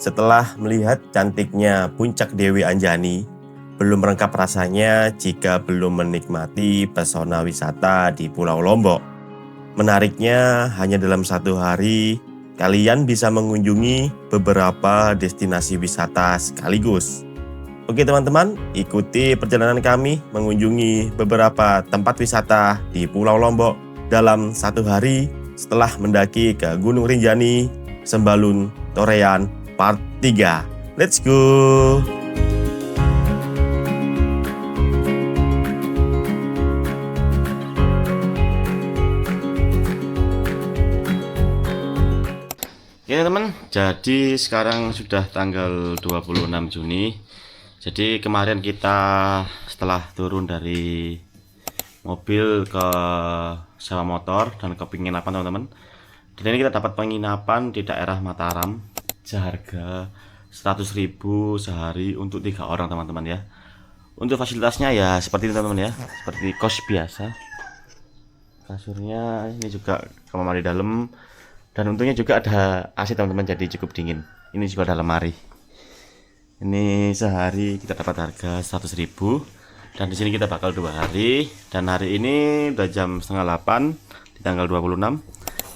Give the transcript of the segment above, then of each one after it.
Setelah melihat cantiknya Puncak Dewi Anjani, belum lengkap rasanya jika belum menikmati pesona wisata di Pulau Lombok. Menariknya, hanya dalam 1 hari, kalian bisa mengunjungi beberapa destinasi wisata sekaligus. Oke teman-teman, ikuti perjalanan kami mengunjungi beberapa tempat wisata di Pulau Lombok dalam 1 hari setelah mendaki ke Gunung Rinjani, Sembalun, Torean, Part 3. Let's go! Oke teman, jadi sekarang sudah tanggal 26 Juni. Jadi kemarin kita setelah turun dari mobil ke sewa motor dan ke penginapan teman-teman. Dan ini kita dapat penginapan di daerah Mataram seharga 100.000 sehari untuk 3 orang teman-teman ya. Untuk fasilitasnya ya seperti ini teman-teman ya, seperti kos biasa. Kasurnya ini juga kamar mandi dalam. Dan untungnya juga ada AC teman-teman, jadi cukup dingin. Ini juga ada lemari. Ini sehari kita dapat harga 100.000. Dan di sini kita bakal 2 hari. Dan hari ini udah jam 7:30 di tanggal 26.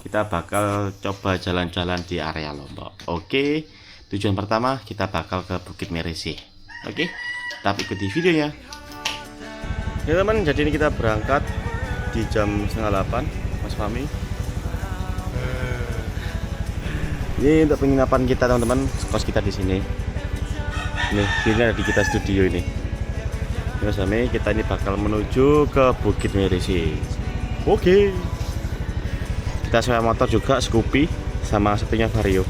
Kita bakal coba jalan-jalan di area Lombok. Oke. Tujuan pertama kita bakal ke Bukit Merisi. Oke. Tetap ikuti videonya. Ya teman, jadi ini kita berangkat di jam 7:30, Mas Fahmi. Ini untuk penginapan kita teman-teman, kos kita di sini. Ini ada di kita studio ini. Mas Fahmi, kita ini bakal menuju ke Bukit Merisi. Oke. Kita sewa motor juga, Scoopy sama satunya Vario.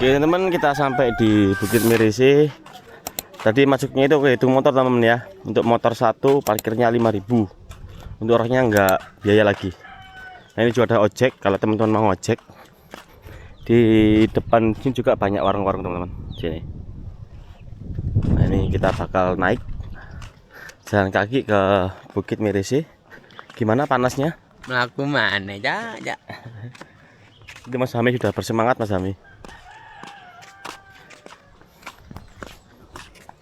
Oke teman, kita sampai di Bukit Merisi. Tadi masuknya itu hitung motor teman ya. Untuk motor 1 parkirnya 5.000. Untuk orangnya enggak biaya lagi. Nah ini juga ada ojek kalau teman-teman mau ojek. Di depan sini juga banyak warung-warung teman-teman. Sini. Nah ini kita bakal naik jalan kaki ke Bukit Merisi. Gimana panasnya? Melaku mana ya? Itu Mas Hami sudah bersemangat Mas Hami.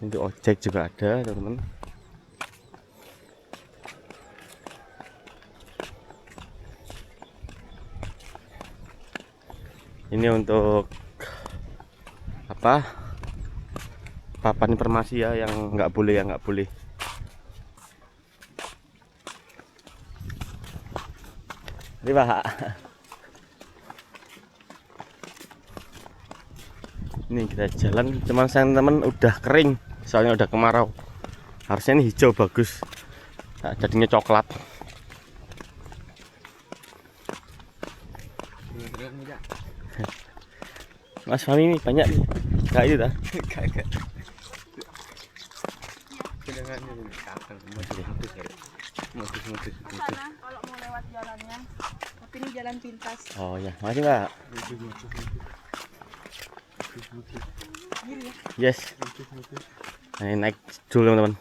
Ini ojek juga ada teman-teman. Ini untuk apa? Papan informasi ya, yang nggak boleh, yang nggak boleh. Ini Pak. Ini kita jalan, cuman sayang teman udah kering, soalnya udah kemarau. Harusnya ini hijau bagus, nah, jadinya coklat. Mas Fahmi ini banyak nih, kayak itu dah. Kalau mau lewat jalannya, tapi ini jalan pintas. Oh ya, makasih Mbak. Yes. Nah, naik dulu teman-teman.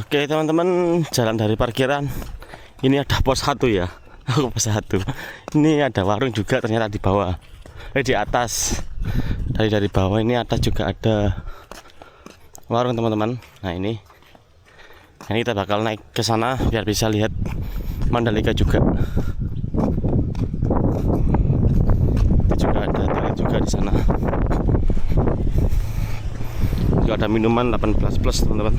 Oke teman-teman, jalan dari parkiran. Ini ada pos 1 ya. Pos 1. Ini ada warung juga ternyata di bawah. Di atas. Dari bawah ini atas juga ada warung teman-teman. Nah ini Nah, kita bakal naik ke sana biar bisa lihat Mandalika juga. Itu juga ada toilet juga di sana. Juga ada minuman 18 plus teman-teman.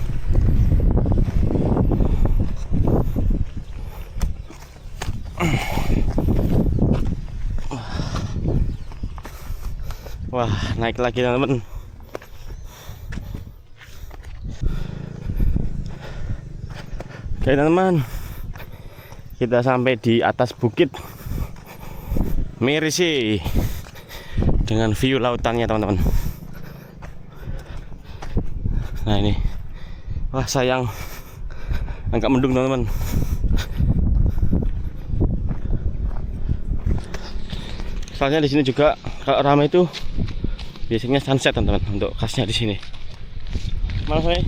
Wah, naik lagi teman-teman. Oke teman-teman, kita sampai di atas bukit Mirisi dengan view lautannya teman-teman. Nah ini, wah sayang agak mendung teman-teman. Soalnya di sini juga kalau ramai itu biasanya sunset teman-teman, untuk khasnya di sini. Mana saya?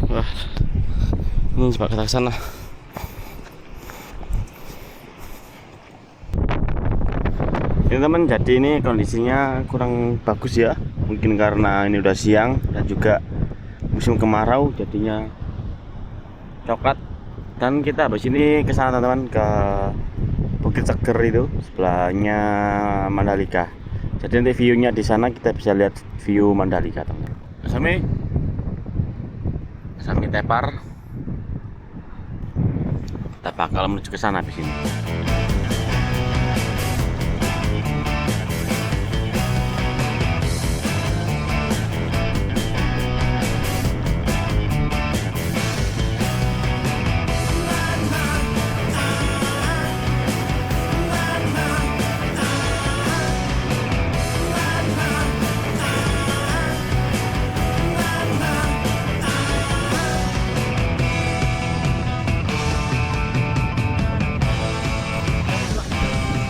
Wah, ini coba ke sana. Ini teman, jadi ini kondisinya kurang bagus ya. Mungkin karena ini udah siang dan juga musim kemarau, jadinya coklat. Dan kita habis ini ke sana teman-teman, ke Bukit Seger itu sebelahnya Mandalika. Jadi nanti view-nya di sana kita bisa lihat view Mandalika teman-teman. Sami Tepar. Kita bakal menuju ke sana habis ini.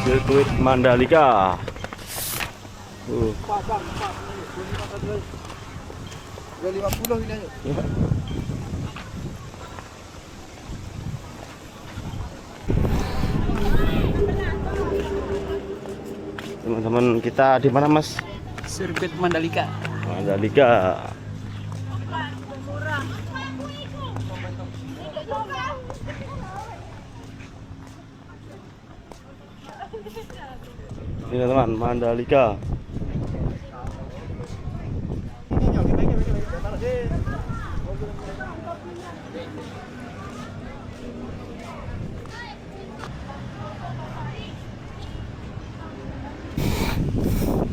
Sirkuit Mandalika. Pak, 250 ini aja. Ya. Teman-teman kita di mana Mas? Sirkuit Mandalika. Mandalika. Ini teman, Mandalika.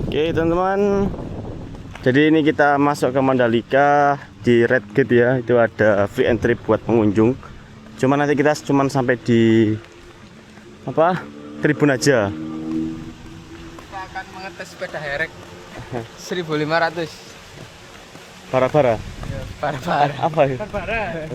Oke teman-teman, jadi ini kita masuk ke Mandalika di Red Gate ya. Itu ada free entry buat pengunjung. Cuma nanti kita cuma sampai di apa, tribun aja. Kita akan mengetes sepeda herek 1.500. Para-para. Para-para. Apa ya? Para.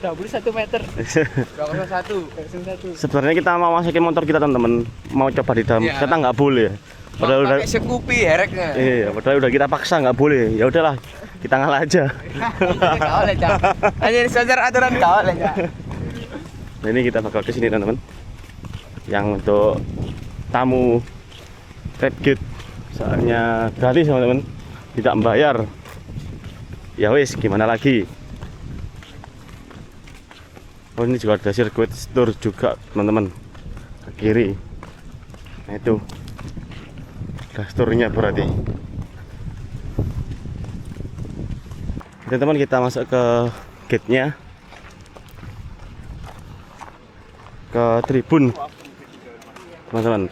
21 meter. 21. Sebenarnya kita mau masukin motor kita teman-teman, mau coba di dalam. Ya. Kita nggak boleh. Padahal udah, pakai Scoopy hereknya. iya, padahal udah kita paksa nggak boleh. Ya udahlah, kita ngalah aja. Kau lah, Cak. Hanya sadar aturan kau lah, Cak. Nah, ini kita bakal ke sini teman-teman. Yang untuk tamu Red Gate, soalnya gratis teman-teman, tidak membayar. Ya wis, gimana lagi? Oh, ini juga ada sirkuit tour juga teman-teman, ke kiri. Nah itu gasturnya berarti. Teman-teman kita masuk ke gate-nya, ke tribun teman-teman.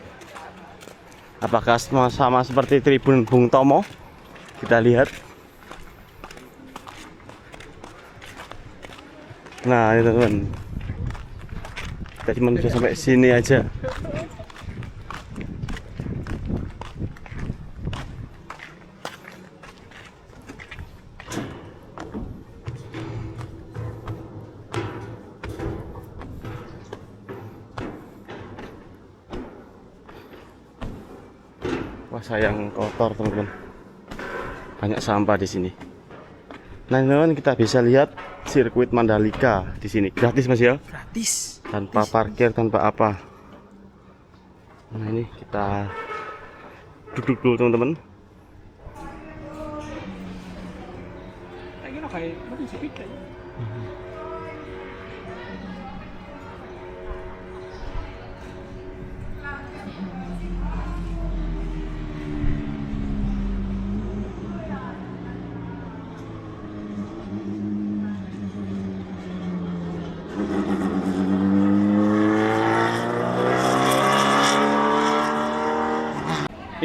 Apakah sama seperti tribun Bung Tomo? Kita lihat. Nah ini teman-teman, kita cuma bisa sampai sini aja. Wah sayang, kotor teman-teman, banyak sampah di sini. Nah teman-teman, kita bisa lihat sirkuit Mandalika di sini gratis Mas ya, Gratis. tanpa parkir, tanpa apa. Nah ini kita duduk dulu teman-teman.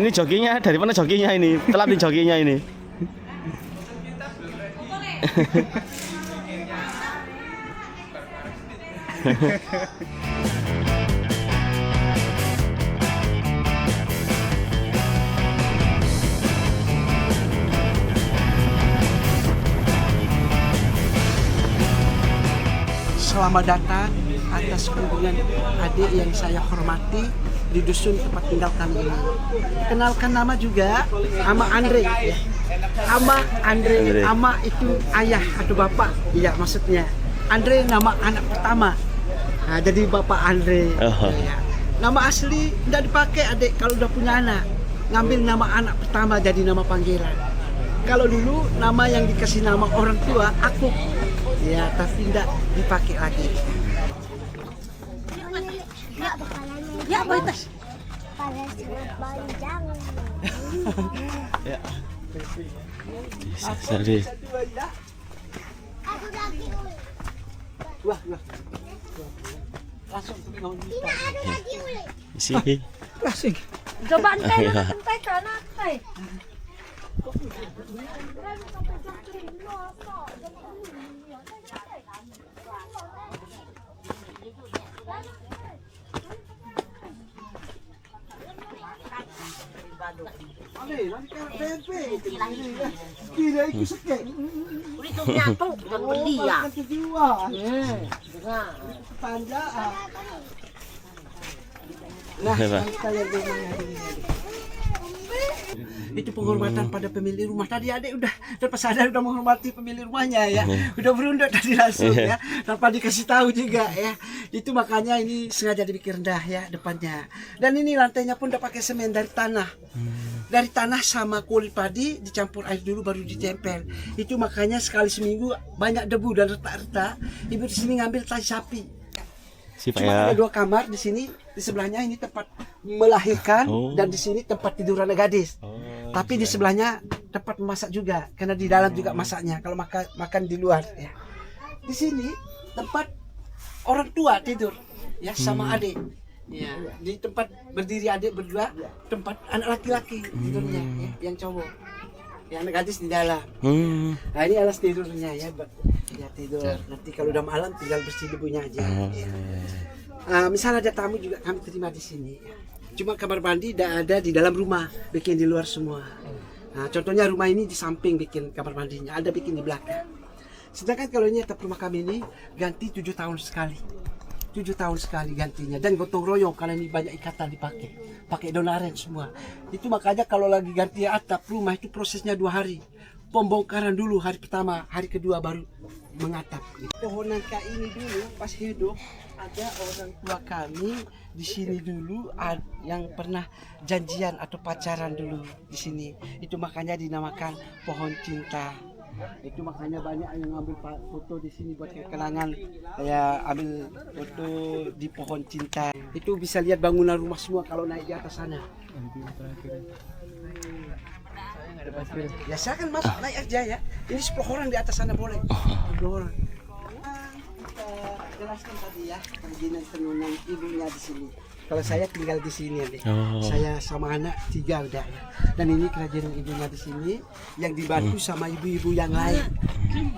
Ini joggingnya dari mana joggingnya ini? Telat nih joggingnya ini. Selamat datang atas kunjungan adik yang saya hormati di dusun tempat tinggal kami ini. Kenalkan nama juga, Ama Andre. Ya. Ama Andre, Ama itu ayah atau bapak, iya maksudnya. Andre nama anak pertama, nah, jadi bapak Andre. Ya. Nama asli tidak dipakai adik kalau udah punya anak. Ngambil nama anak pertama jadi nama panggilan. Kalau dulu nama yang dikasih nama orang tua aku, ya tapi tidak dipakai lagi. Ya, batas. Pada panjang. Ya. Sorry. Aku lagi uli. Wah. Langsung mau Tidak ada lagi uli. Sini. Asik. Coba entai kanan entai. Kira ikut sekek. Uli tu nyatu dan beli ya. Panja. Nah, saya itu penghormatan pada pemilik rumah. Tadi adik udah terpesadar udah menghormati pemilik rumahnya ya. Udah berunduk tadi langsung ya. Tanpa dikasih tahu juga ya. Itu makanya ini sengaja dibikin rendah ya depannya. Dan ini lantainya pun udah pakai semen dari tanah. Dari tanah sama kulit padi dicampur air dulu baru ditempel. Itu makanya sekali seminggu banyak debu dan retak-retak. Ibu di sini ngambil tai sapi. Cuma ada 2 kamar di sini, di sebelahnya ini tempat melahirkan dan di sini tempat tidur anak gadis. Tapi di sebelahnya tempat memasak juga, karena di dalam juga masaknya. Kalau makan di luar ya. Di sini tempat orang tua tidur ya sama adik. Ya, di tempat berdiri adik berdua, tempat anak laki-laki tidurnya ya, yang cowok. Ya, anak gadis di dalam. Nah, ini alas tidurnya ya, ya tidur. Nanti kalau udah malam tinggal bersih debunya aja. Ya. Misalnya ada tamu juga kami terima di sini. Cuma kamar mandi tidak ada di dalam rumah, bikin di luar semua. Nah, contohnya rumah ini di samping bikin kamar mandinya, ada bikin di belakang. Sedangkan kalau ini tetap rumah kami ini ganti 7 tahun sekali. 7 tahun sekali gantinya dan gotong royong karena ini banyak ikatan dipakai. Pakai daun aren semua. Itu makanya kalau lagi ganti atap rumah itu prosesnya 2 hari. Pembongkaran dulu hari pertama, hari kedua baru mengatap. Pohon nangka ini dulu pas hidup ada orang tua kami di sini dulu yang pernah janjian atau pacaran dulu di sini. Itu makanya dinamakan pohon cinta. Itu makanya banyak yang ngambil foto di sini buat kenangan. Saya ambil foto di pohon cinta. Itu bisa lihat bangunan rumah semua kalau naik di atas sana. Ya saya kan masuk naik aja ya. Ini 10 orang di atas sana boleh. 10 orang. Jelaskan tadi ya perizinan tenunan ibunya di sini. Kalau saya tinggal di sini nih. Saya sama anak 3 udah ya. Dan ini kerajaan ibunya di sini yang dibantu sama ibu-ibu yang lain.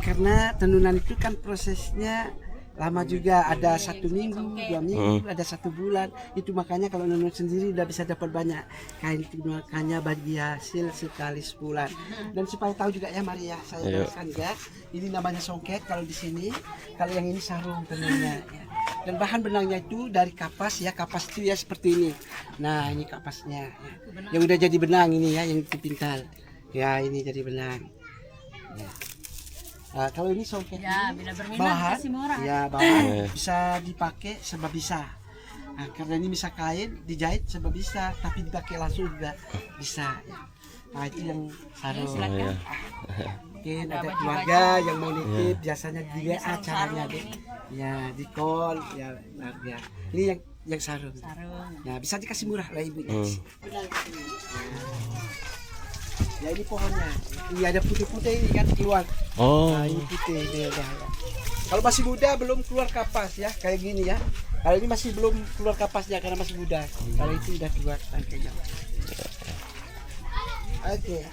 Karena tenunan itu kan prosesnya lama juga, ada 1 minggu, 2 minggu, ada 1 bulan. Itu makanya kalau nenun sendiri udah bisa dapat banyak kain, itu makanya bagi hasil sekali sebulan. Dan supaya tahu juga ya Maria, saya jelaskan ya. Ini namanya songket kalau di sini, kalau yang ini sarung tenunnya. Ya. Dan bahan benangnya itu dari kapas ya, kapas itu ya seperti ini. Nah ini kapasnya, ya. Yang udah jadi benang ini ya, yang dipintal. Ya ini jadi benang. Ya. Nah, kalau ini songket Ya, ini bila berminat bahan, kasih murah. ya bahan bisa dipakai serba bisa. Nah, karena ini bisa kain dijahit sebab bisa, tapi dipakai langsung juga bisa. Ya. Nah itu yang sarung. Iya. Mungkin ada keluarga yang mau nitip biasanya di WA caranya deh. Ya di call ya, nah, ya. Ini yang sarung. Ya bisa dikasih murah lah ibunya. Ya ini pohonnya. Ini ada putih-putih ini kan keluar. Oh. Nah ini putih dia ya. Kalau masih muda belum keluar kapas ya kayak gini ya. Kalau ini masih belum keluar kapasnya karena masih muda. Kalau itu udah keluar tangkainya. Oke.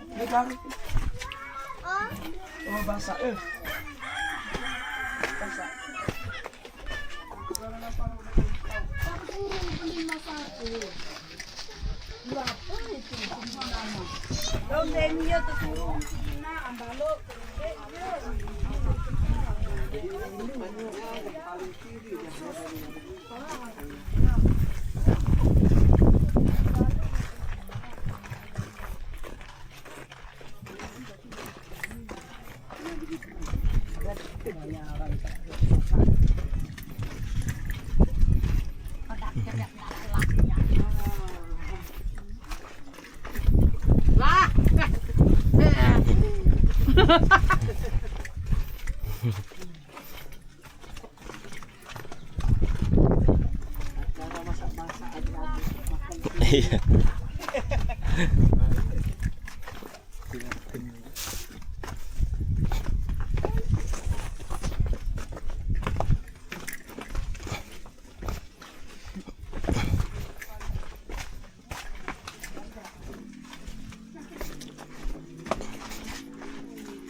Ini baru. Oh basah. Basah. Iya.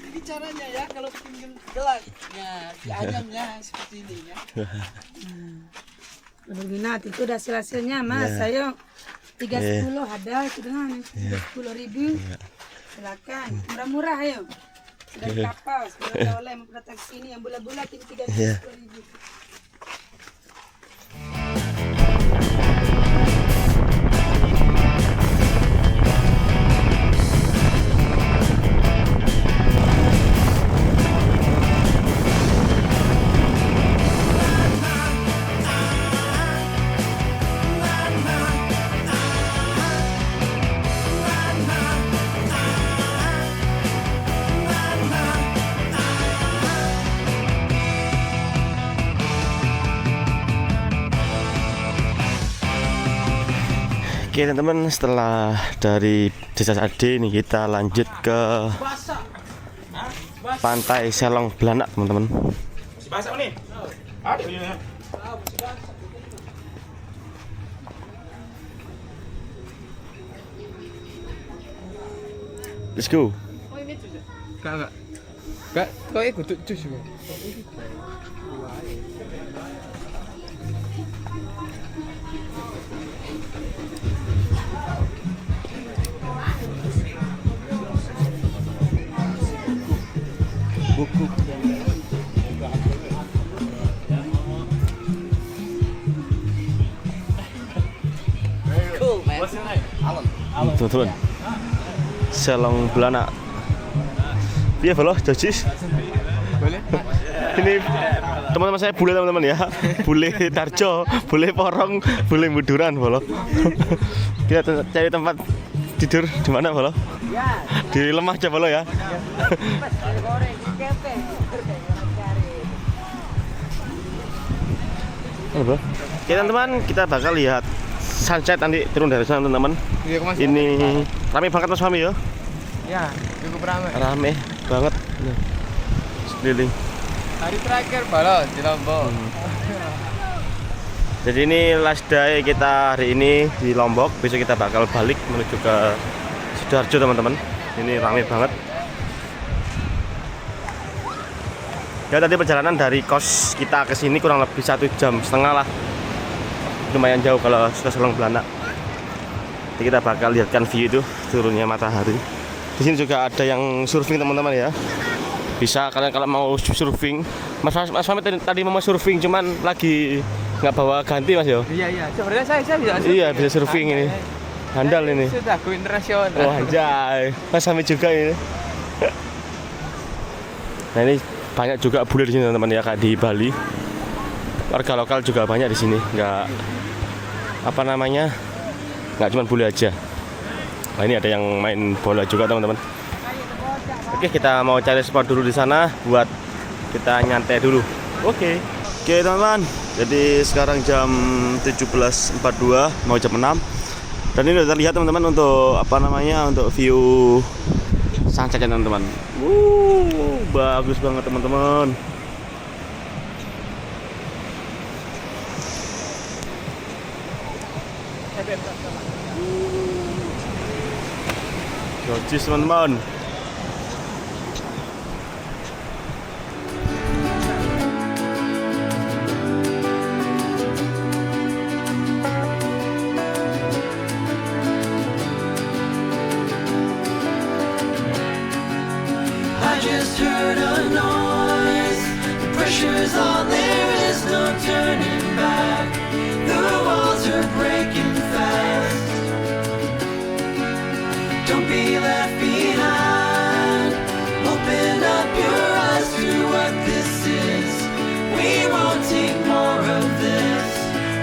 Ini caranya ya kalau ingin gelap. Ya, dianyamnya seperti ini ya. Minat itu udah hasil-hasilnya mas, ayo 310 ada itu dengan 10.000 silakan murah-murah ayo sudah kapas oleh mau datang sini yang bulat-bulat ini 310.000. Oke teman-teman, setelah dari Desa Sade ini kita lanjut ke Pantai Selong Blanak teman-teman. Basah nih. Ada ya. Let's go. Kak. Kau ikut jus juga. Buku. Cool man. What's your name? Alan. Teman-teman, Selong Blanak. Iya bolo, Josis. Boleh? Ini teman-teman saya bule teman-teman ya. Bule Tarjo, bule Porong, bule Buduran bolo. Kita cari tempat tidur di mana bolo? Di Lemah aja bolo ya. Halo, oke teman-teman, kita bakal lihat sunset nanti turun dari sana teman-teman. Ini rame banget Mas Fahmi ya. Ya, cukup ramai. Rame banget. Sekeliling. Hari terakhir balon di Lombok. Jadi ini last day kita hari ini di Lombok. Besok kita bakal balik menuju ke Sidoarjo teman-teman. Ini rame banget. Ya tadi perjalanan dari kos kita ke sini kurang lebih 1,5 jam lah. Lumayan jauh kalau sudah Selong Blanak. Jadi kita bakal lihatkan view itu turunnya matahari. Di sini juga ada yang surfing teman-teman ya. Bisa kalian kalau mau surfing. Mas Fahmi tadi mau surfing cuman lagi nggak bawa ganti Mas yo? Iya. Sebenarnya saya bisa. Iya, bisa surfing ini. Handal ini. Sudah go internasional. Oh anjay, Mas Sami juga ini. Nah ini banyak juga bule di sini teman-teman ya, kayak di Bali. Warga lokal juga banyak di sini, nggak apa namanya, nggak cuma bule aja. Nah ini ada yang main bola juga teman-teman. Oke, kita mau cari spot dulu di sana buat kita nyantai dulu. Oke teman-teman. Jadi sekarang jam 17.42 mau jam 6. Dan ini udah terlihat teman-teman untuk apa namanya, untuk view sunset teman-teman. Bagus banget teman-teman. Gorgeous teman-teman. I just heard a noise. The pressure's on, there is no turning back. The walls are breaking fast. Don't be left behind. Open up your eyes to what this is. We won't take more of this.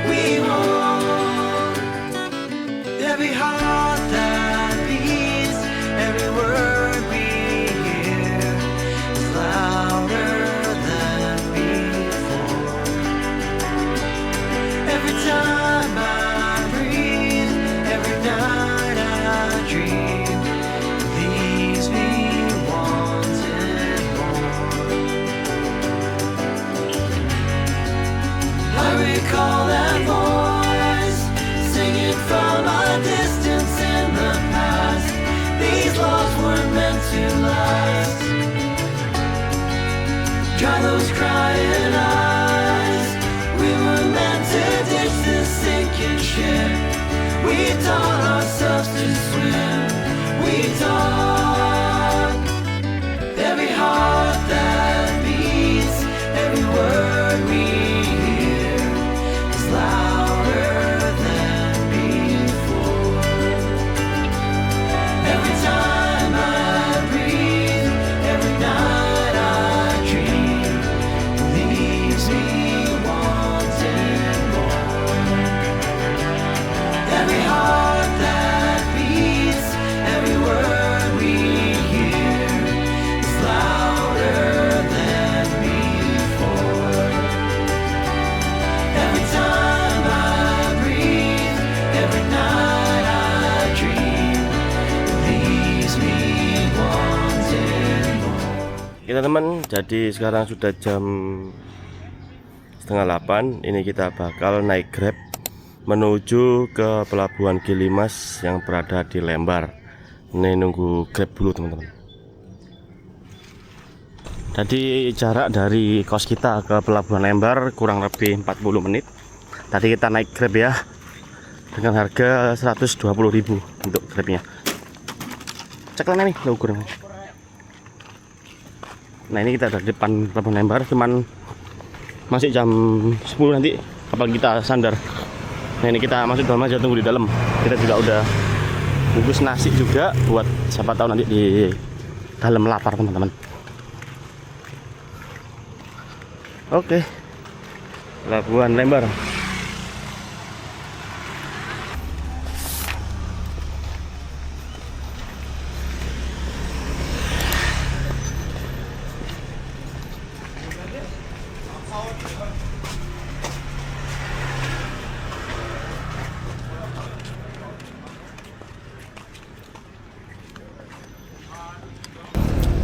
We won't. Every heart that beats, every word we hear is louder than before. Every time I breathe, every night I dream, it leaves me wanting more. I recall that voice singing from a distance in the past. These laws weren't meant to last. Dry those crying eyes. We were meant to ditch this sinking ship. We taught ourselves to swim. We taught. Every heart that beats, every word we hear is louder than before. Every time I breathe, every night I dream, it leaves me wanting more. Every heart that beats, every word we hear is louder than before. Every time I breathe, every night I dream, it leaves me wanting more. Kita teman, jadi sekarang sudah jam setengah 8. Ini kita bakal naik Grab menuju ke pelabuhan Gilimas yang berada di Lembar. Ini nunggu Grab dulu teman-teman. Tadi jarak dari kos kita ke pelabuhan Lembar kurang lebih 40 menit. Tadi kita naik Grab ya, dengan harga 120.000 untuk Grabnya. Cek lah nih ukurnya. Nah ini kita ada di depan pelabuhan Lembar, cuman masih jam 10 nanti kapal kita sandar. Nah ini kita masuk dalam aja, tunggu di dalam. Kita juga udah bungkus nasi juga buat siapa tahu nanti di dalam lapar teman-teman. Oke, pelabuhan Lembar.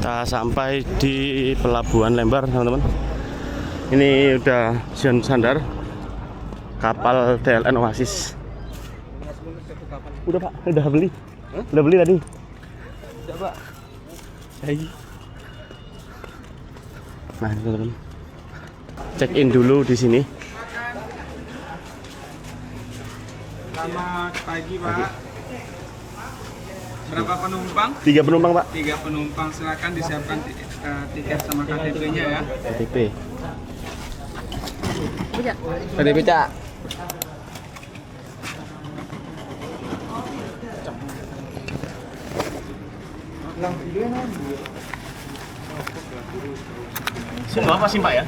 Kita sampai di pelabuhan Lembar teman-teman. Ini udah Zion sandar kapal TLN Oasis. Udah Pak, udah beli. Udah beli tadi. Udah, Pak. Nah ini teman-teman, check in dulu di sini. Selamat pagi Pak. Berapa penumpang? 3 penumpang Pak. 3 penumpang, silakan disiapkan tiket sama KTP-nya ya. KTP. Ada becak. Sumpah apa sih Pak ya?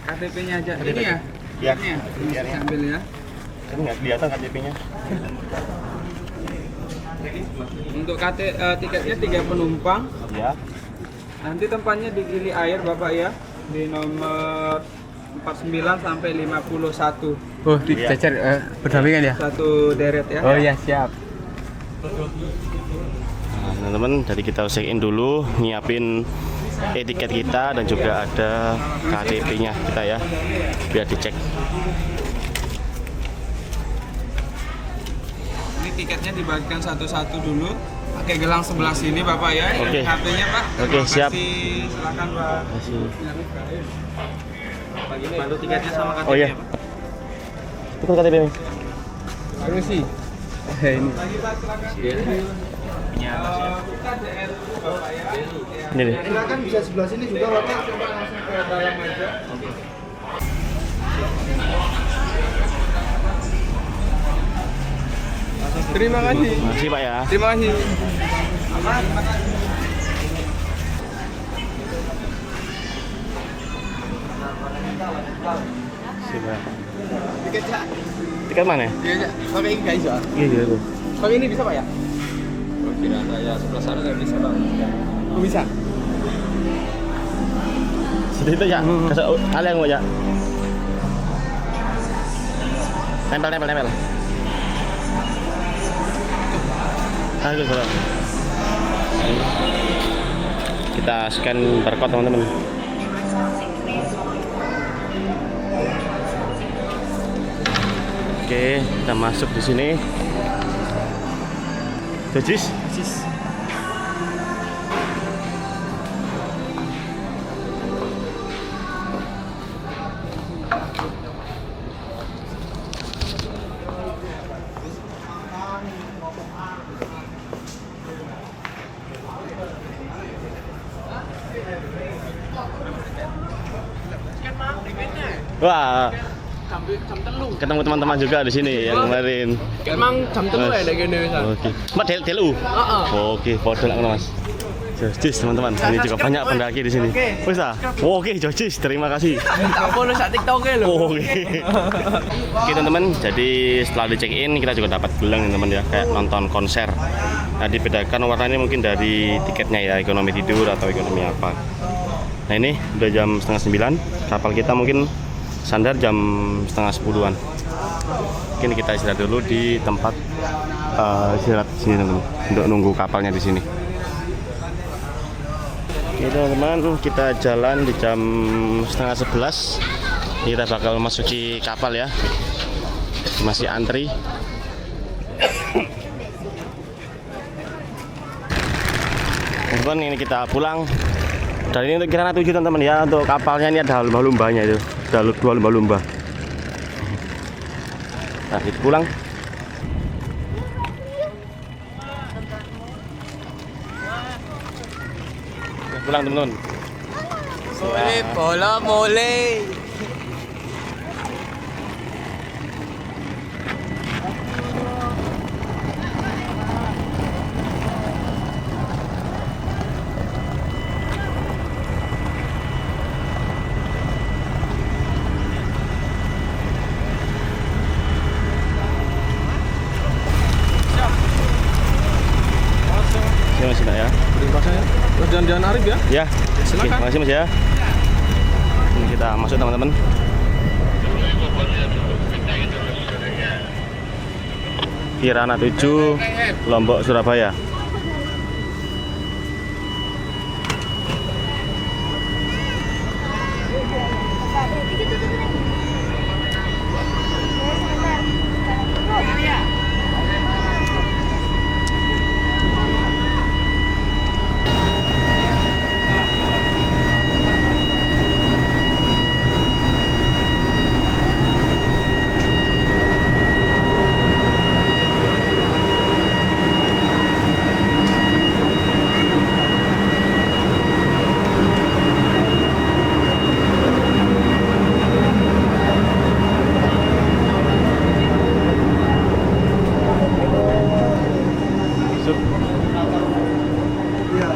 KTP-nya aja. Ini ya? Iya. Ini ya? Ini ambil ya. Kan nggak kelihatan KTP-nya. Untuk tiketnya 3 penumpang. Ya. Nanti tempatnya di Gili Air Bapak ya. Di nomor 49 sampai 51. Oh, dicecer berdampingan ya? Satu deret ya. Oh iya, siap. Nah, teman-teman, jadi kita check in dulu, nyiapin e-tiket kita dan juga ada KTP-nya kita ya, biar dicek. Ini tiketnya dibagikan satu-satu dulu. Pakai gelang sebelah sini Bapak ya. Oke. Ini HP-nya Pak. Oke, Terima siap. kasih. Silakan Pak. Bantu tiketnya sama KTP. Oh iya. Itu KTP-nya. Permisi. Ini. Ini nih. Silakan bisa sebelah sini juga Bapak. Langsung ke dalam aja. Terima kasih. Makasih Pak ya. Terima kasih. Siap. Tiket mana? Iya, pakai ini guys ya. Iya gitu. Pakai ini bisa Pak ya? Kira saya sebelah sana nggak bisa Bang. Oh, bisa. Situ ya. Kasih hal yang ya. Tempel. Ayo, saudara. Kita scan barcode teman-teman. Oke, kita masuk di sini. Jis. Wah, ketemu teman-teman juga di sini yang kemarin. Emang jam telu ya lagi nih misal. Oke, Mbak DLU. Oke, foto lah Mas. Jojis teman-teman, ini juga banyak pendaki di sini. Wes ah. Oke, Jojis, terima kasih. Follow sak TikTok-e lho. Oke. Oke teman-teman, jadi setelah di check in kita juga dapat gelang teman-teman ya, kayak nonton konser. Nah, dibedakan warnanya mungkin dari tiketnya ya, ekonomi tidur atau ekonomi apa. Nah, ini udah jam 8:30, kapal kita mungkin sandar jam 9:30-an. Mungkin kita istirahat dulu di tempat istirahat sini teman-teman, untuk nunggu kapalnya di sini. Oke teman-teman, kita jalan di jam 10:30. Kita bakal masuki kapal ya. Masih antri. Teman-teman, ini kita pulang. Dan ini untuk Kirana 7 teman-teman ya. Untuk kapalnya ini ada lumba-lumbanya itu. Ada 2 lumba-lumba. Nah, kita pulang. Pulang teman-teman. Bola mole. Ya Mas ya. Terima kasih ya. Jalan-jalan Arif ya. Ya. Oke, terima kasih Mas ya. Ini kita masuk teman-teman. Kirana 7 Lombok Surabaya. Iya.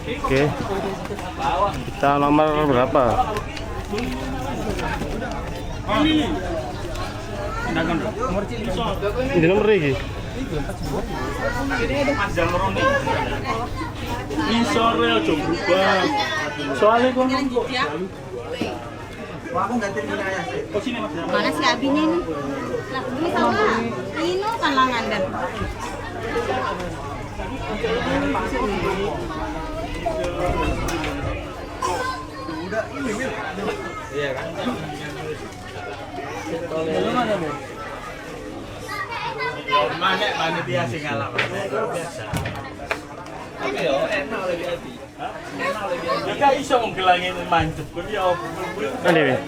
Oke. Kita nomor berapa? Ini nomor ini. Isore aja berubah. Soalnya kok Mana si Abinya ini? Lah, ini sama. Ini kan langan dan. Iya kan? Mana panitia sing ngalah biasa. Tapi yo enak lebih hati. Enak lebih hati. Ya gak iso ngelangin mancep kun ya opo. Ini.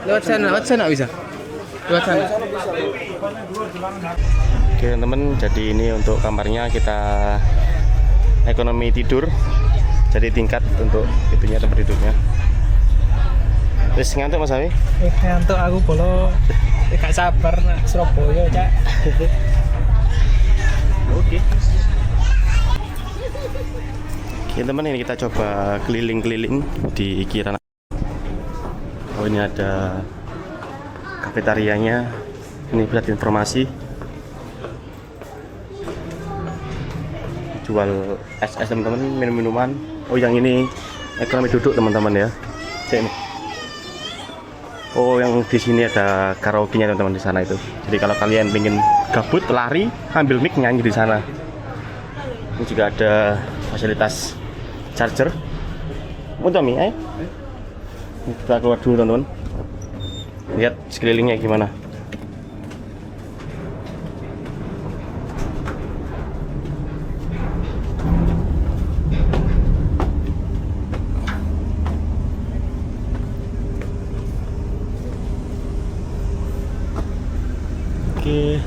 Lewat sana bisa. Lewat sana. Oke teman-teman, jadi ini untuk kamarnya kita ekonomi tidur. Jadi tingkat untuk itunya tempat tidurnya. Wis ngantuk Mas Awi? Ngantuk aku bolo. Gak sabar nak Surabaya, Cak. Oke. Oke teman, ini kita coba keliling-keliling di Kirana. Oh ini ada kafetarianya. Ini buat informasi. Jual es teman-teman, minum-minuman. Oh yang ini ekonomi duduk teman-teman ya. Cek nih. Oh yang di sini ada karaoke-nya teman-teman di sana itu. Jadi kalau kalian pengen gabut lari, ambil mic nyanyi di sana. Ini juga ada fasilitas charger. Mau Mi, kita keluar dulu teman-teman. Lihat sekelilingnya gimana. Oke.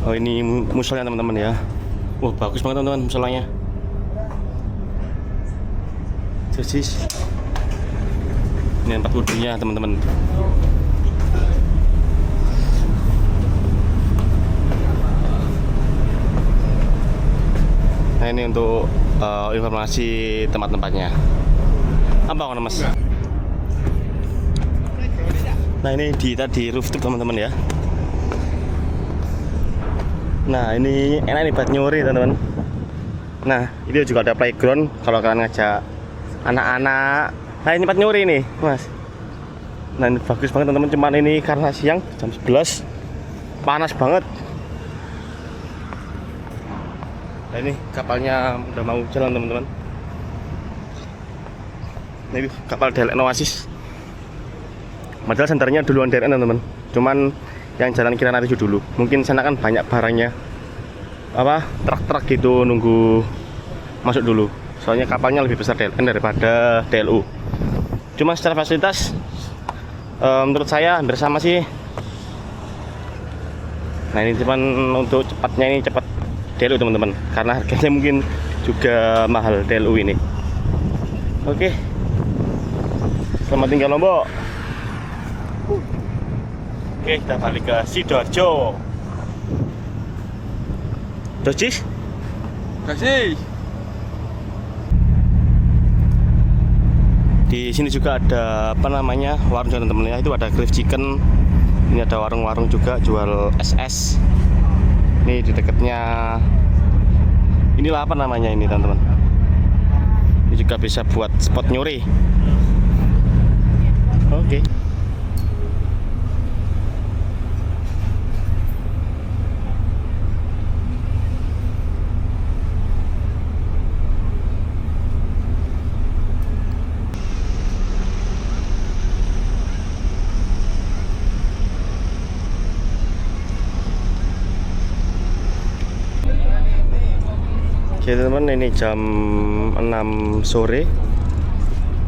Oh ini musolanya teman-teman ya. Wah bagus banget teman-teman musolanya. Sosis. Ini tempat wudhunya teman-teman. Nah ini untuk informasi tempat-tempatnya. Apa kan Mas? Nah ini di rooftop teman-teman ya. Nah ini enak nih buat nyuri teman-teman. Nah ini juga ada playground kalau kalian ngajak anak-anak. Nah ini tempat nyuri nih Mas. Nah ini bagus banget teman-teman. Cuman ini karena siang jam 11 panas banget. Nah ini kapalnya udah mau jalan teman-teman. Nah ini kapal DLN Oasis. Padahal senternya duluan DLN teman-teman. Cuman yang jalan Kirana 7 dulu. Mungkin sana kan banyak barangnya. Apa truk-truk gitu nunggu masuk dulu. Soalnya kapalnya lebih besar DLN daripada DLU. Cuma secara fasilitas menurut saya hampir sama sih. Nah ini cuman untuk cepatnya ini cepat DLU teman-teman. Karena harganya mungkin juga mahal DLU ini. Oke. Selamat tinggal Lombok. Oke, kita balik ke Sidoarjo. Docis? Kasih. Di sini juga ada apa namanya warung teman-teman ya. Itu ada Grill Chicken. Ini ada warung-warung juga jual SS. Ini di dekatnya. Inilah apa namanya ini teman-teman. Ini juga bisa buat spot nyuri. Oke. Oke teman-teman, ini jam 6 sore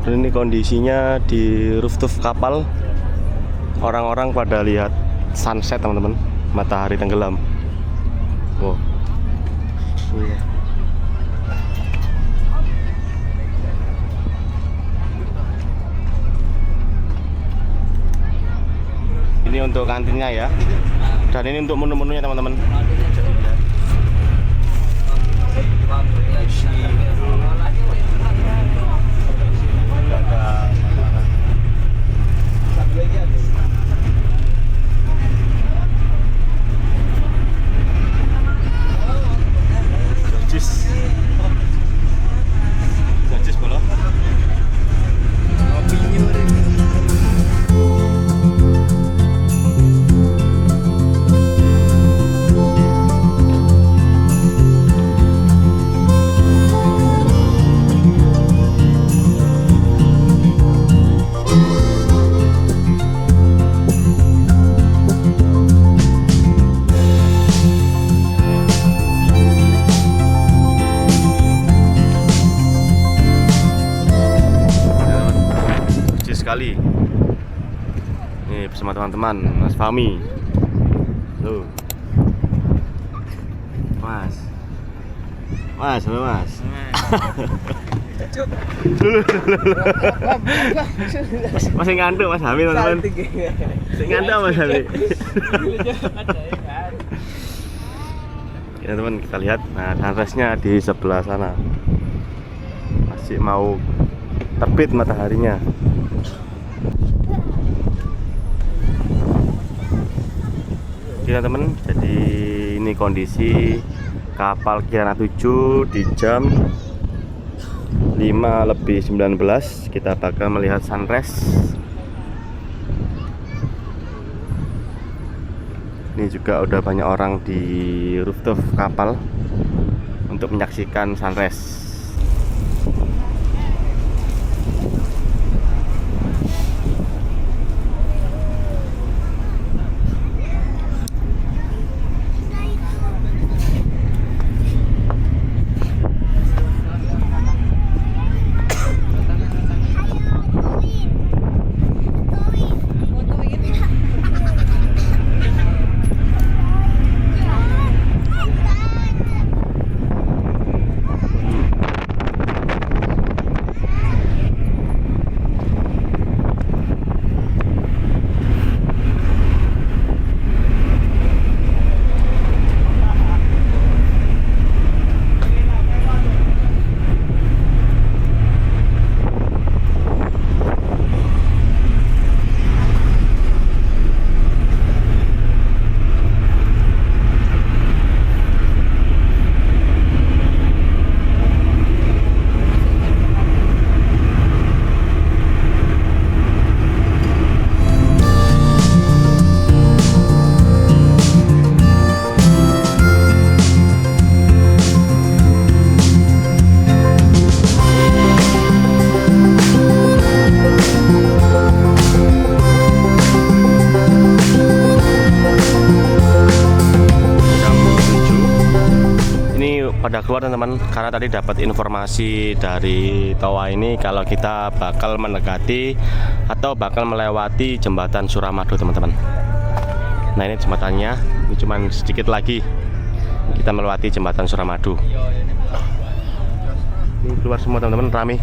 dan ini kondisinya di rooftop kapal. Orang-orang pada lihat sunset teman-teman, matahari tenggelam. Wow. Iya. Ini untuk kantinnya ya, dan ini untuk menu-menunya teman-teman. Sekali ini bersama teman-teman, Mas Fahmi. Tuh Mas masih ngantuk Mas Fahmi teman-teman, masih ngantuk Mas Fahmi. Ya teman, kita lihat, nah sunrise-nya di sebelah sana, masih mau terbit mataharinya. Teman-teman, jadi ini kondisi kapal Kirana 7 di jam 5:19 kita bakal melihat sunrise. Ini juga udah banyak orang di rooftop kapal untuk menyaksikan sunrise. Pada keluar teman-teman, karena tadi dapat informasi dari toa ini kalau kita bakal mendekati atau bakal melewati jembatan Suramadu teman-teman. Nah ini jembatannya, ini cuma sedikit lagi kita melewati jembatan Suramadu. Ini keluar semua teman-teman, rame.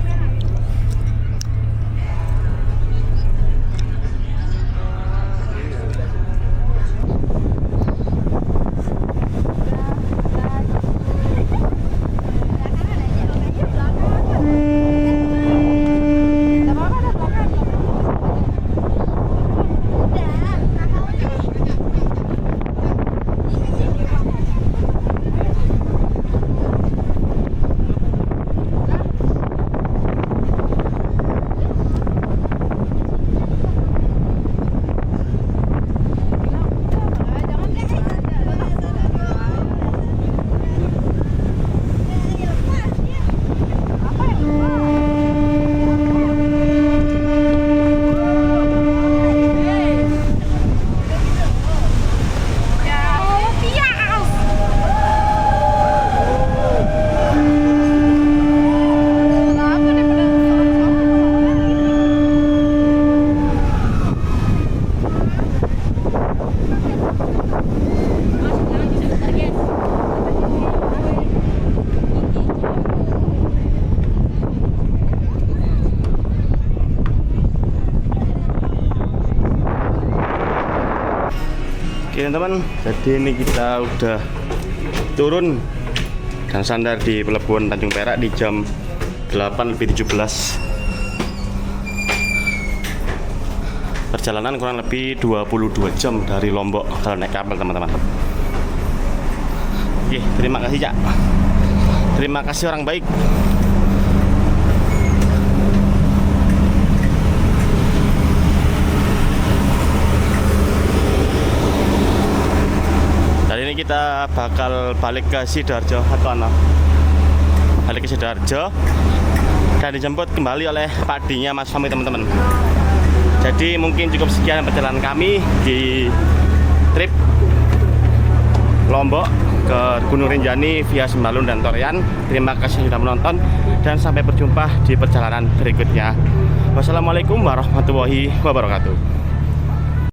Oke teman-teman, jadi ini kita udah turun dan sandar di Pelabuhan Tanjung Perak di jam 8:17. Perjalanan kurang lebih 22 jam dari Lombok kalau naik kapal teman-teman. Oke, terima kasih Cak. Terima kasih orang baik. Kali ini kita bakal balik ke Sidoarjo atau ano? Balik ke Sidoarjo dan dijemput kembali oleh Pak D-nya Mas Fahmi teman-teman. Jadi mungkin cukup sekian perjalanan kami di trip Lombok ke Gunung Rinjani via Sembalun dan Torian. Terima kasih sudah menonton dan sampai berjumpa di perjalanan berikutnya. Wassalamualaikum warahmatullahi wabarakatuh.